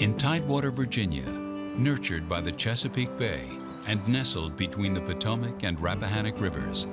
In Tidewater, Virginia, nurtured by the Chesapeake Bay and nestled between the Potomac and Rappahannock rivers,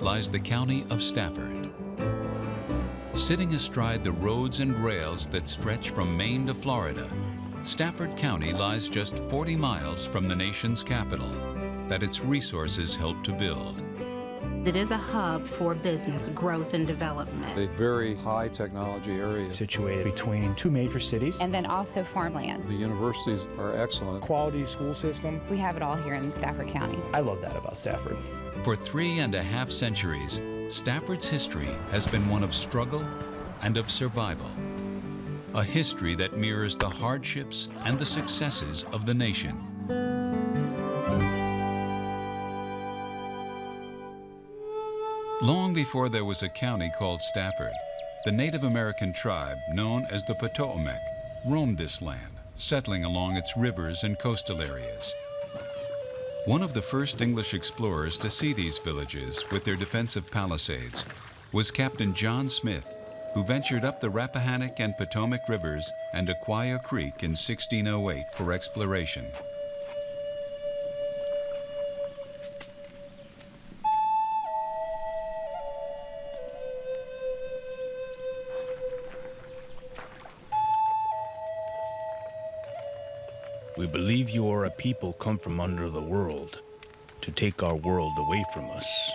lies the county of Stafford. Sitting astride the roads and rails that stretch from Maine to Florida, Stafford County lies just 40 miles from the nation's capital that its resources help to build. It is a hub for business growth and development. A very high technology area. Situated between two major cities. And then also farmland. The universities are excellent. Quality school system. We have it all here in Stafford County. I love that about Stafford. For 3.5 centuries, Stafford's history has been one of struggle and of survival. A history that mirrors the hardships and the successes of the nation. Long before there was a county called Stafford, the Native American tribe known as the Potomac roamed this land, settling along its rivers and coastal areas. One of the first English explorers to see these villages with their defensive palisades was Captain John Smith, who ventured up the Rappahannock and Potomac rivers and Aquia Creek in 1608 for exploration. We believe you are a people come from under the world to take our world away from us.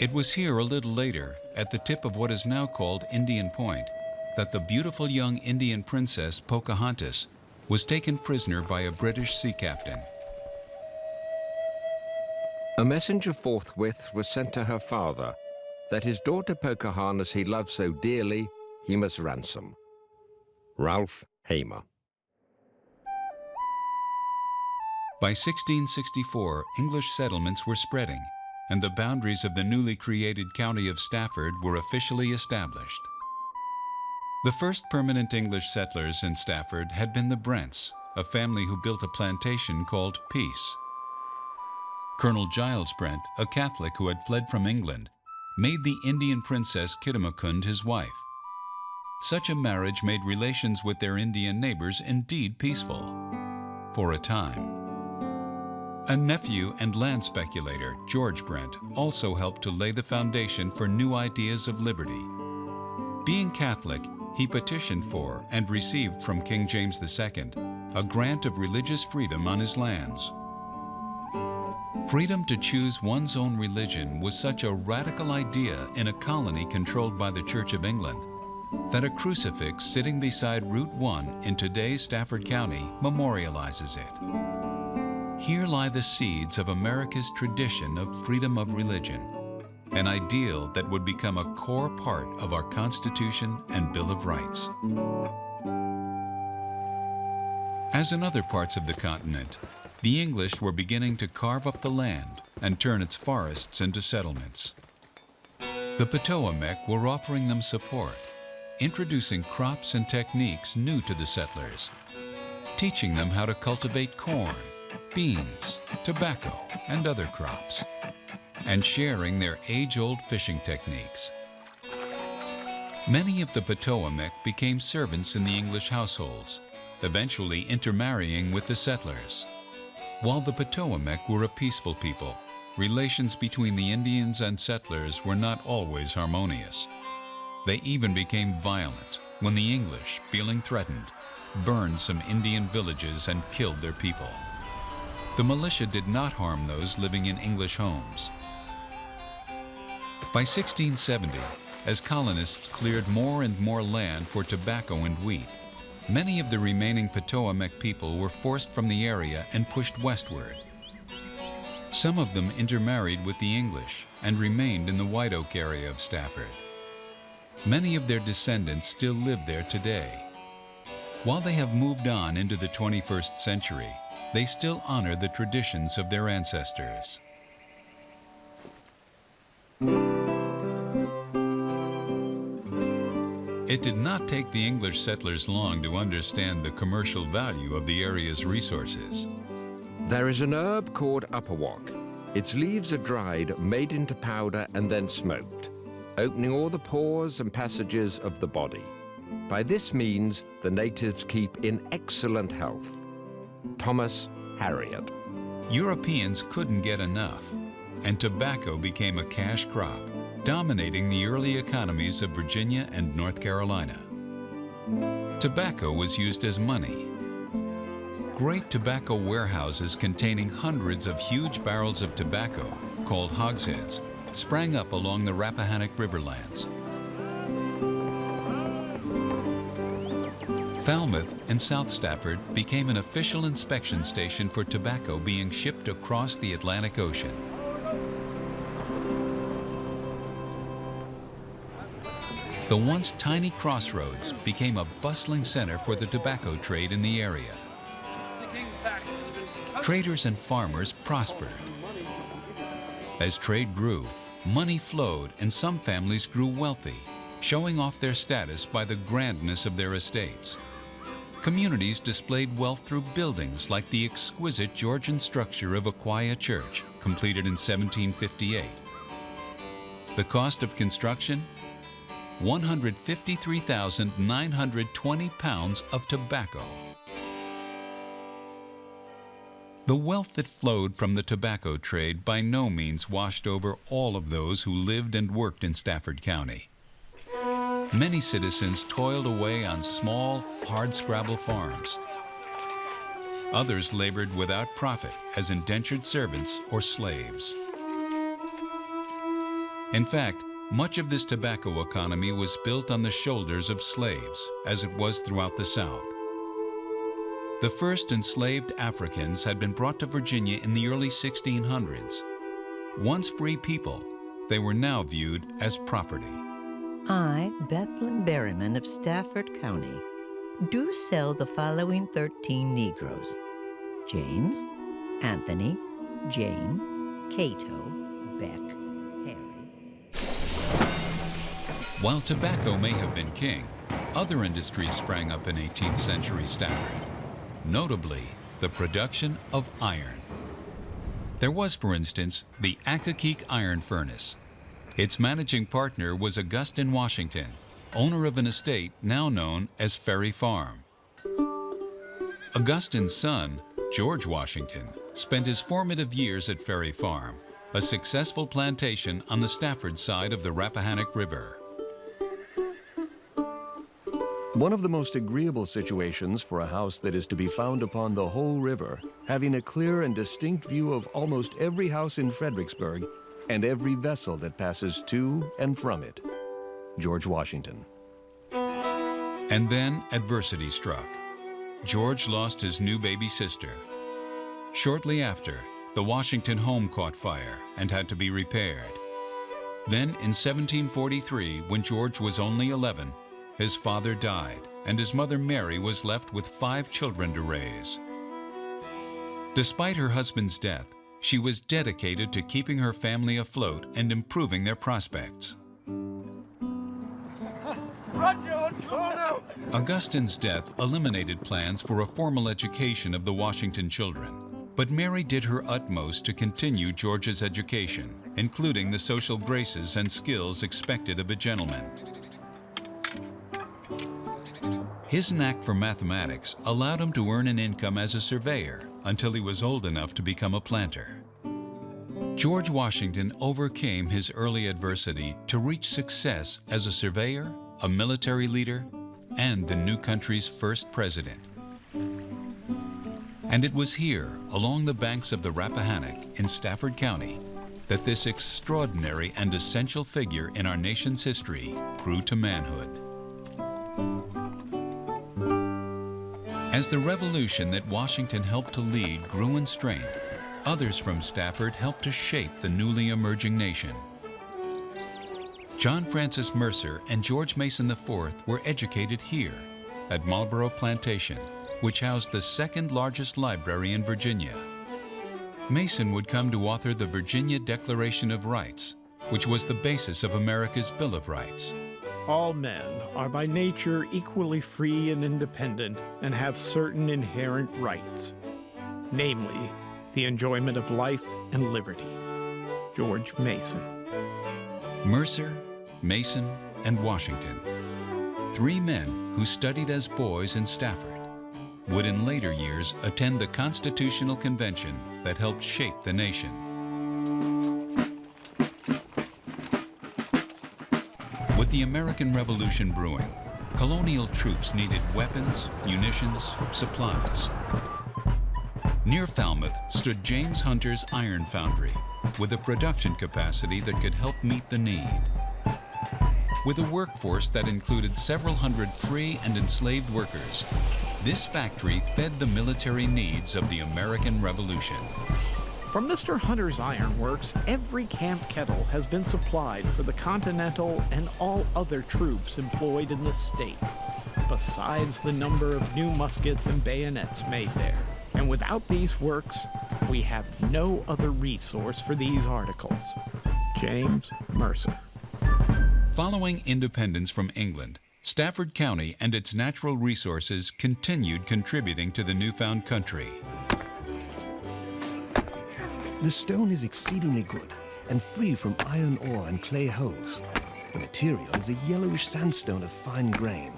It was here a little later, at the tip of what is now called Indian Point, that the beautiful young Indian princess Pocahontas was taken prisoner by a British sea captain. A messenger forthwith was sent to her father, that his daughter Pocahontas he loved so dearly, he must ransom. Ralph Hamer. By 1664, English settlements were spreading, and the boundaries of the newly created county of Stafford were officially established. The first permanent English settlers in Stafford had been the Brents, a family who built a plantation called Peace. Colonel Giles Brent, a Catholic who had fled from England, made the Indian princess Kitimakund his wife. Such a marriage made relations with their Indian neighbors indeed peaceful, for a time. A nephew and land speculator, George Brent, also helped to lay the foundation for new ideas of liberty. Being Catholic, he petitioned for and received from King James II a grant of religious freedom on his lands. Freedom to choose one's own religion was such a radical idea in a colony controlled by the Church of England that a crucifix sitting beside Route 1 in today's Stafford County memorializes it. Here lie the seeds of America's tradition of freedom of religion, an ideal that would become a core part of our Constitution and Bill of Rights. As in other parts of the continent, the English were beginning to carve up the land and turn its forests into settlements. The Potomac were offering them support, introducing crops and techniques new to the settlers, teaching them how to cultivate corn, beans, tobacco, and other crops, and sharing their age-old fishing techniques. Many of the Potomac became servants in the English households, eventually intermarrying with the settlers. While the Potomac were a peaceful people, relations between the Indians and settlers were not always harmonious. They even became violent when the English, feeling threatened, burned some Indian villages and killed their people. The militia did not harm those living in English homes. By 1670, as colonists cleared more and more land for tobacco and wheat, many of the remaining Potomac people were forced from the area and pushed westward. Some of them intermarried with the English and remained in the White Oak area of Stafford. Many of their descendants still live there today. While they have moved on into the 21st century, they still honor the traditions of their ancestors. It did not take the English settlers long to understand the commercial value of the area's resources. There is an herb called upperwalk. Its leaves are dried, made into powder, and then smoked, opening all the pores and passages of the body. By this means, the natives keep in excellent health. Thomas Harriot. Europeans couldn't get enough, and tobacco became a cash crop, dominating the early economies of Virginia and North Carolina. Tobacco was used as money. Great tobacco warehouses containing hundreds of huge barrels of tobacco, called hogsheads, sprang up along the Rappahannock Riverlands. Falmouth and South Stafford became an official inspection station for tobacco being shipped across the Atlantic Ocean. The once tiny crossroads became a bustling center for the tobacco trade in the area. Traders and farmers prospered. As trade grew, money flowed and some families grew wealthy, showing off their status by the grandness of their estates. Communities displayed wealth through buildings like the exquisite Georgian structure of Aquia Church, completed in 1758. The cost of construction? 153,920 pounds of tobacco. The wealth that flowed from the tobacco trade by no means washed over all of those who lived and worked in Stafford County. Many citizens toiled away on small, hardscrabble farms. Others labored without profit as indentured servants or slaves. In fact, much of this tobacco economy was built on the shoulders of slaves, as it was throughout the South. The first enslaved Africans had been brought to Virginia in the early 1600s. Once free people, they were now viewed as property. I, Bethlehem Berryman of Stafford County, do sell the following 13 Negroes: James, Anthony, Jane, Cato, Beck, Harry. While tobacco may have been king, other industries sprang up in 18th century Stafford, notably the production of iron. There was, for instance, the Accokeek Iron Furnace. Its managing partner was Augustine Washington, owner of an estate now known as Ferry Farm. Augustine's son, George Washington, spent his formative years at Ferry Farm, a successful plantation on the Stafford side of the Rappahannock River. One of the most agreeable situations for a house that is to be found upon the whole river, having a clear and distinct view of almost every house in Fredericksburg and every vessel that passes to and from it. George Washington. And then adversity struck. George lost his new baby sister. Shortly after, the Washington home caught fire and had to be repaired. Then in 1743, when George was only 11, his father died, and his mother Mary was left with 5 children to raise. Despite her husband's death, she was dedicated to keeping her family afloat and improving their prospects. Augustine's death eliminated plans for a formal education of the Washington children, but Mary did her utmost to continue George's education, including the social graces and skills expected of a gentleman. His knack for mathematics allowed him to earn an income as a surveyor until he was old enough to become a planter. George Washington overcame his early adversity to reach success as a surveyor, a military leader, and the new country's first president. And it was here, along the banks of the Rappahannock in Stafford County, that this extraordinary and essential figure in our nation's history grew to manhood. As the revolution that Washington helped to lead grew in strength, others from Stafford helped to shape the newly emerging nation. John Francis Mercer and George Mason IV were educated here at Marlborough Plantation, which housed the second largest library in Virginia. Mason would come to author the Virginia Declaration of Rights, which was the basis of America's Bill of Rights. All men are by nature equally free and independent and have certain inherent rights, namely, the enjoyment of life and liberty. George Mason. Mercer, Mason, and Washington. 3 men who studied as boys in Stafford would in later years attend the Constitutional Convention that helped shape the nation. With the American Revolution brewing, colonial troops needed weapons, munitions, supplies. Near Falmouth stood James Hunter's iron foundry with a production capacity that could help meet the need. With a workforce that included several hundred free and enslaved workers, this factory fed the military needs of the American Revolution. From Mr. Hunter's ironworks, every camp kettle has been supplied for the Continental and all other troops employed in the state, besides the number of new muskets and bayonets made there. And without these works, we have no other resource for these articles. James Mercer. Following independence from England, Stafford County and its natural resources continued contributing to the newfound country. The stone is exceedingly good and free from iron ore and clay holes. The material is a yellowish sandstone of fine grain,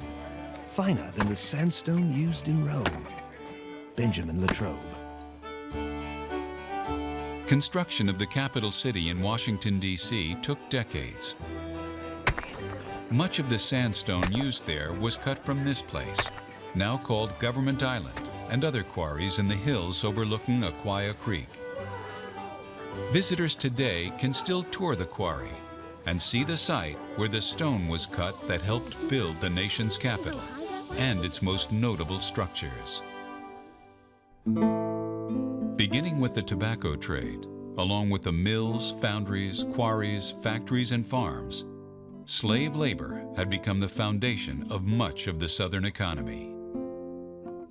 finer than the sandstone used in Rome. Benjamin Latrobe. Construction of the capital city in Washington, D.C. took decades. Much of the sandstone used there was cut from this place, now called Government Island, and other quarries in the hills overlooking Aquia Creek. Visitors today can still tour the quarry and see the site where the stone was cut that helped build the nation's capital and its most notable structures. Beginning with the tobacco trade, along with the mills, foundries, quarries, factories, and farms, slave labor had become the foundation of much of the Southern economy.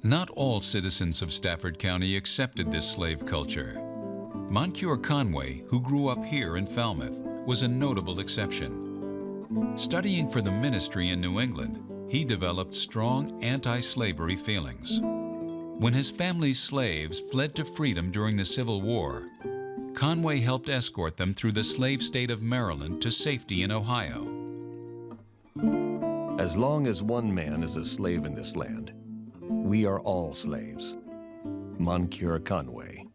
Not all citizens of Stafford County accepted this slave culture. Moncure Conway, who grew up here in Falmouth, was a notable exception. Studying for the ministry in New England, he developed strong anti-slavery feelings. When his family's slaves fled to freedom during the Civil War, Conway helped escort them through the slave state of Maryland to safety in Ohio. As long as one man is a slave in this land, we are all slaves. Moncure Conway.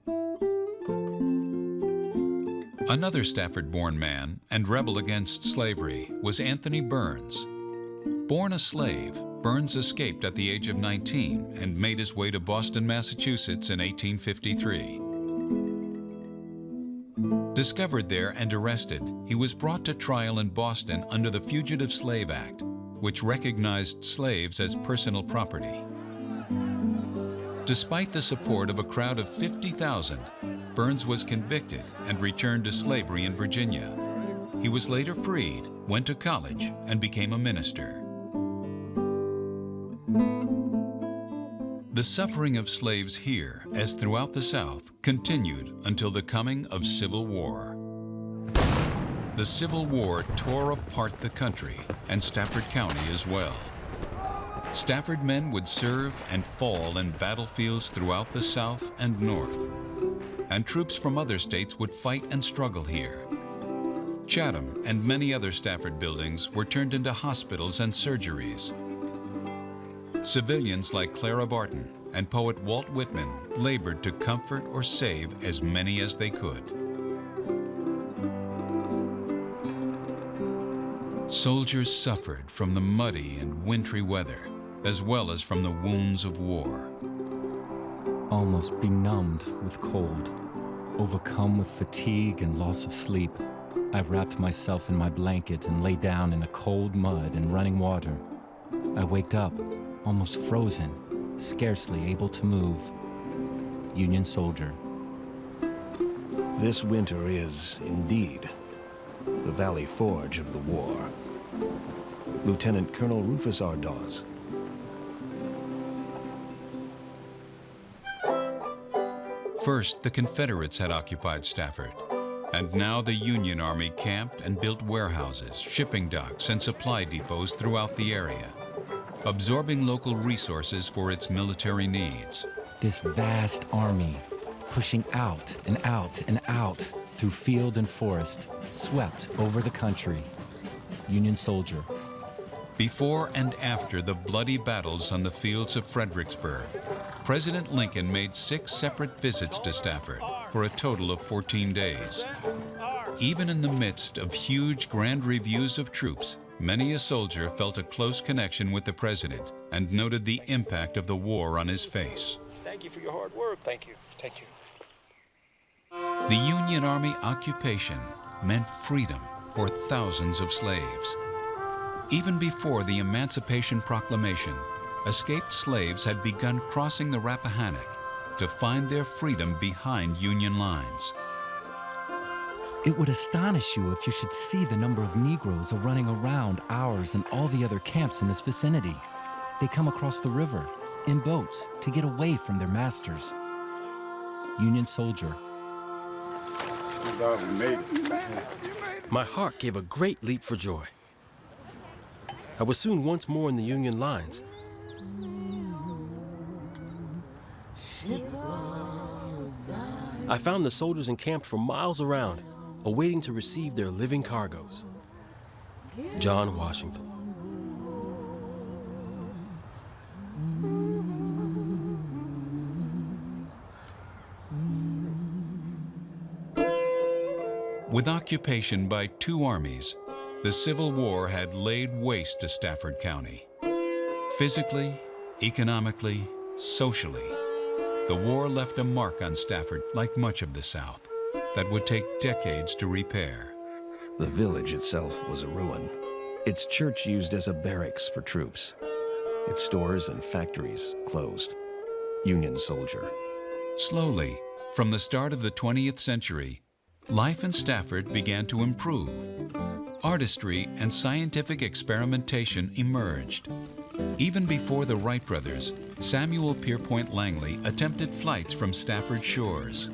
Another Stafford-born man and rebel against slavery was Anthony Burns. Born a slave, Burns escaped at the age of 19 and made his way to Boston, Massachusetts in 1853. Discovered there and arrested, he was brought to trial in Boston under the Fugitive Slave Act, which recognized slaves as personal property. Despite the support of a crowd of 50,000, Burns was convicted and returned to slavery in Virginia. He was later freed, went to college, and became a minister. The suffering of slaves here, as throughout the South, continued until the coming of Civil War. The Civil War tore apart the country and Stafford County as well. Stafford men would serve and fall in battlefields throughout the South and North, and troops from other states would fight and struggle here. Chatham and many other Stafford buildings were turned into hospitals and surgeries. Civilians like Clara Barton and poet Walt Whitman labored to comfort or save as many as they could. Soldiers suffered from the muddy and wintry weather, as well as from the wounds of war. Almost benumbed with cold, overcome with fatigue and loss of sleep, I wrapped myself in my blanket and lay down in the cold mud and running water. I waked up, almost frozen, scarcely able to move. Union soldier. This winter is, indeed, the Valley Forge of the war. Lieutenant Colonel Rufus R. Dawes. First, the Confederates had occupied Stafford, and now the Union Army camped and built warehouses, shipping docks, and supply depots throughout the area, absorbing local resources for its military needs. This vast army, pushing out and out and out through field and forest, swept over the country. Union soldier. Before and after the bloody battles on the fields of Fredericksburg, President Lincoln made 6 separate visits to Stafford for a total of 14 days. Even in the midst of huge grand reviews of troops, many a soldier felt a close connection with the president and noted the impact of the war on his face. Thank you for your hard work. Thank you. Thank you. The Union Army occupation meant freedom for thousands of slaves. Even before the Emancipation Proclamation, escaped slaves had begun crossing the Rappahannock to find their freedom behind Union lines. It would astonish you if you should see the number of Negroes running around ours and all the other camps in this vicinity. They come across the river in boats to get away from their masters. Union soldier. My heart gave a great leap for joy. I was soon once more in the Union lines. I found the soldiers encamped for miles around, awaiting to receive their living cargoes. John Washington. With occupation by 2 armies, the Civil War had laid waste to Stafford County. Physically, economically, socially, the war left a mark on Stafford like much of the South that would take decades to repair. The village itself was a ruin. Its church used as a barracks for troops. Its stores and factories closed. Union soldier. Slowly, from the start of the 20th century, life in Stafford began to improve. Artistry and scientific experimentation emerged. Even before the Wright brothers, Samuel Pierpont Langley attempted flights from Stafford shores.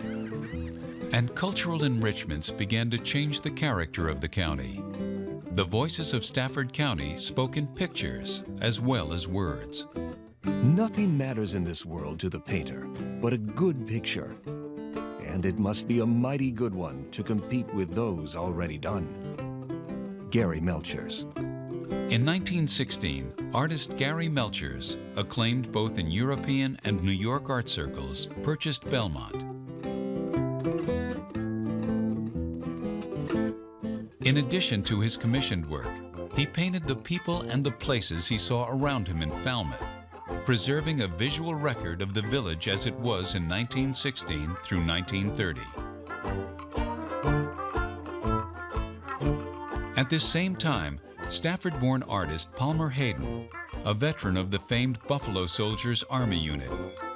And cultural enrichments began to change the character of the county. The voices of Stafford County spoke in pictures as well as words. Nothing matters in this world to the painter but a good picture. And it must be a mighty good one to compete with those already done. Gary Melchers. In 1916, artist Gary Melchers, acclaimed both in European and New York art circles, purchased Belmont. In addition to his commissioned work, he painted the people and the places he saw around him in Falmouth, preserving a visual record of the village as it was in 1916 through 1930. At this same time, Stafford-born artist Palmer Hayden, a veteran of the famed Buffalo Soldiers Army Unit,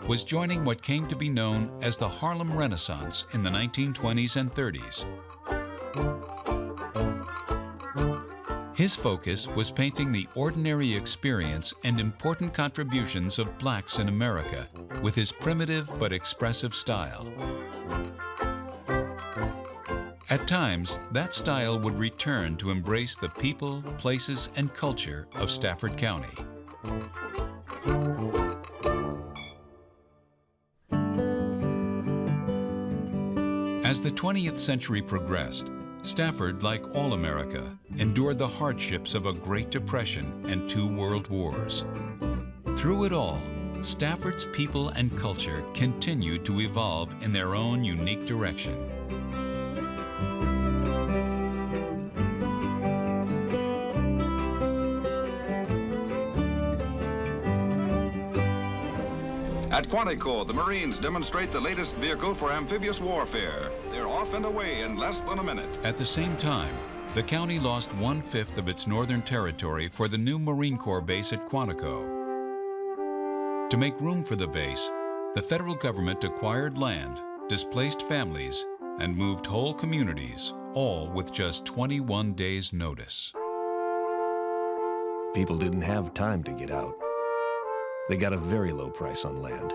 was joining what came to be known as the Harlem Renaissance in the 1920s and 30s. His focus was painting the ordinary experience and important contributions of blacks in America with his primitive but expressive style. At times, that style would return to embrace the people, places, and culture of Stafford County. As the 20th century progressed, Stafford, like all America, endured the hardships of a Great Depression and 2 world wars. Through it all, Stafford's people and culture continued to evolve in their own unique direction. At Quantico, the Marines demonstrate the latest vehicle for amphibious warfare. They're off and away in less than a minute. At the same time, the county lost 1/5 of its northern territory for the new Marine Corps base at Quantico. To make room for the base, the federal government acquired land, displaced families, and moved whole communities, all with just 21 days' notice. People didn't have time to get out. They got a very low price on land.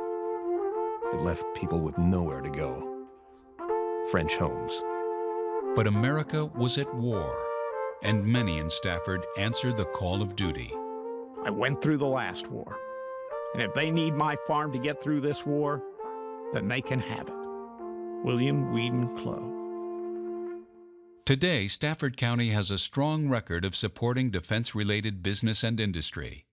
It left people with nowhere to go. French homes. But America was at war, and many in Stafford answered the call of duty. I went through the last war, and if they need my farm to get through this war, then they can have it. William Weeden Clough. Today, Stafford County has a strong record of supporting defense-related business and industry.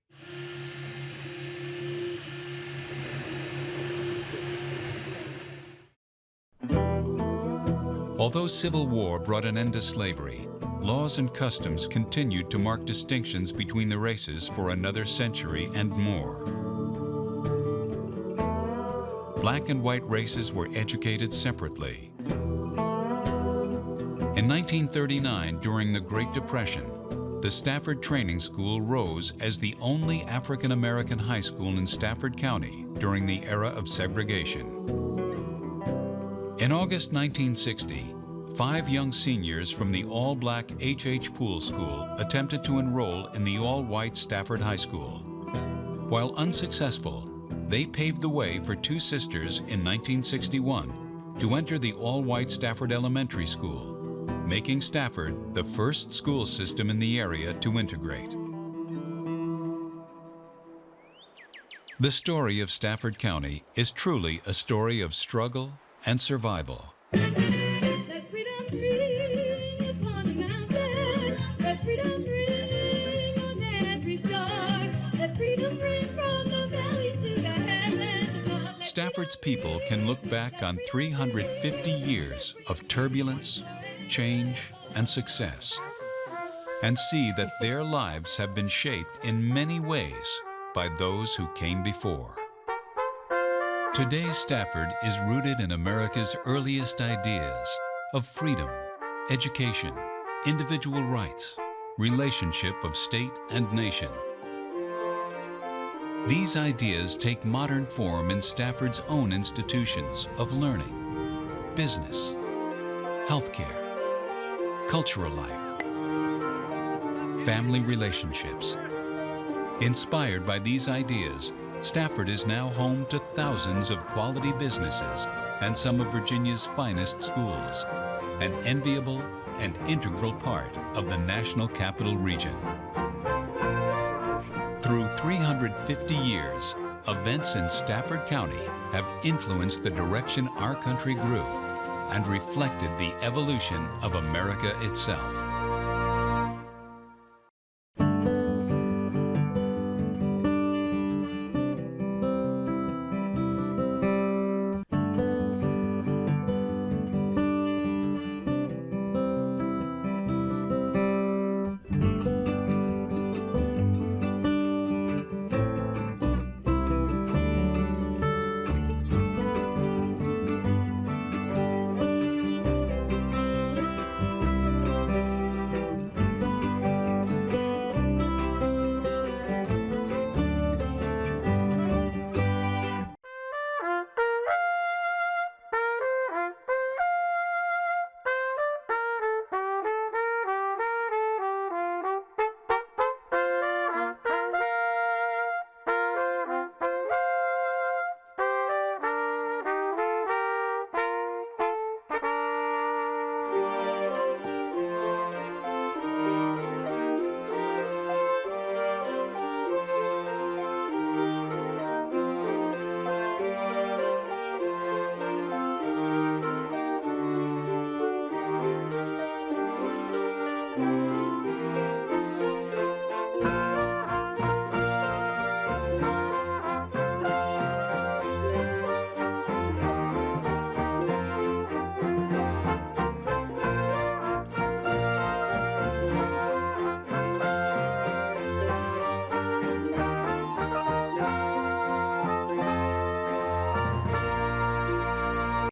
Although Civil War brought an end to slavery, laws and customs continued to mark distinctions between the races for another century and more. Black and white races were educated separately. In 1939, during the Great Depression, the Stafford Training School rose as the only African-American high school in Stafford County during the era of segregation. In August 1960, 5 young seniors from the all-black H.H. Poole School attempted to enroll in the all-white Stafford High School. While unsuccessful, they paved the way for 2 sisters in 1961 to enter the all-white Stafford Elementary School, making Stafford the first school system in the area to integrate. The story of Stafford County is truly a story of struggle and survival. Stafford's people can look back on 350 years of turbulence, change, and success, and see that their lives have been shaped in many ways by those who came before. Today's Stafford is rooted in America's earliest ideas of freedom, education, individual rights, relationship of state and nation. These ideas take modern form in Stafford's own institutions of learning, business, healthcare, cultural life, family relationships. Inspired by these ideas, Stafford is now home to thousands of quality businesses and some of Virginia's finest schools, an enviable and integral part of the National Capital Region. Through 350 years, events in Stafford County have influenced the direction our country grew and reflected the evolution of America itself.